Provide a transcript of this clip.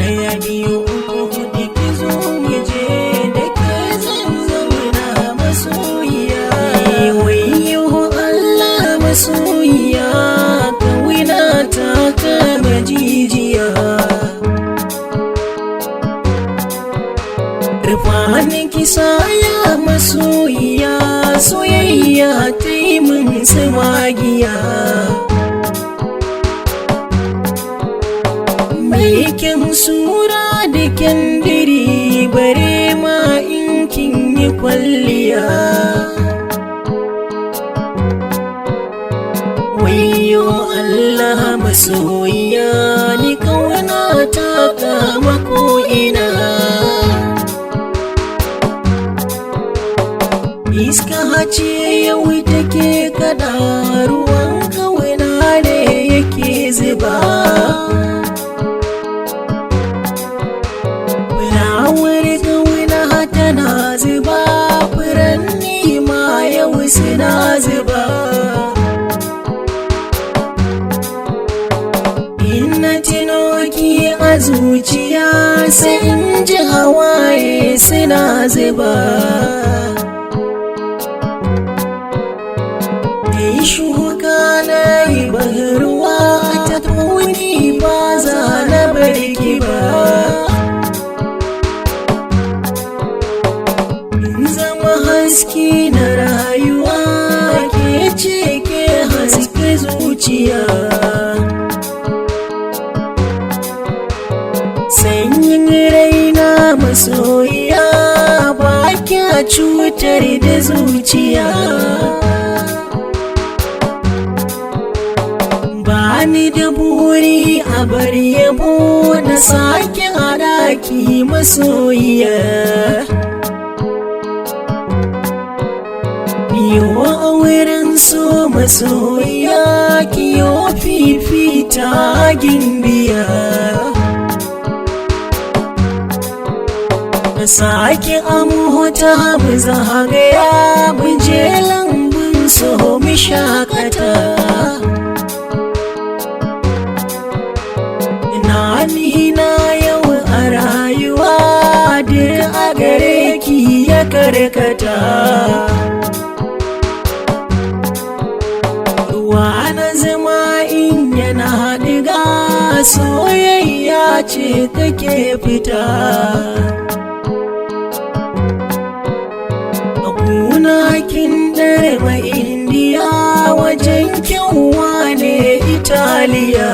ɗaya biyu uku huɗu ki zo mu je da ke zan zauna masoyiya. Wayyo Allah masoyiya, kawina ta kama jijiya. Rufanin kisa ya masoyiya, soyayya ta yi min tsumagiya. Mai kyan sura da kyandiri, bare ma in kin yi kwalliya. Wayyo Allah masoyiya, ni kauna ta kama ko'ina. Iska hace yau take kada, ruwan kauna ne yake zuba. Fulawar kauna tana zuba, furanni ma yau suna zuba. Ina tuno ki a zuciya, sai in ji hawaye suna zuba. Shuka na yi bahruwa ta tauni, ba za na barki ba. In zama haske na rayuwa, ke ce ke haske zuciya. Sanyin raina masoyiya, ba kya cutar da zuciya. Bani da buri a bar yabo, na sake haɗaki masoyiya. Yiwa auren so masoyiya, kiyo fifita gimbiya. Na sake amota mu zagaya, mu je lambun so mu shakata. Amina yau a rayuwa, duk a gare ki ya karkata. Ruwa na zama in yana haɗiga, soyayya ce take fita. A kuna kin ɗarma Indiya, wajen kyanwa ne Italiya.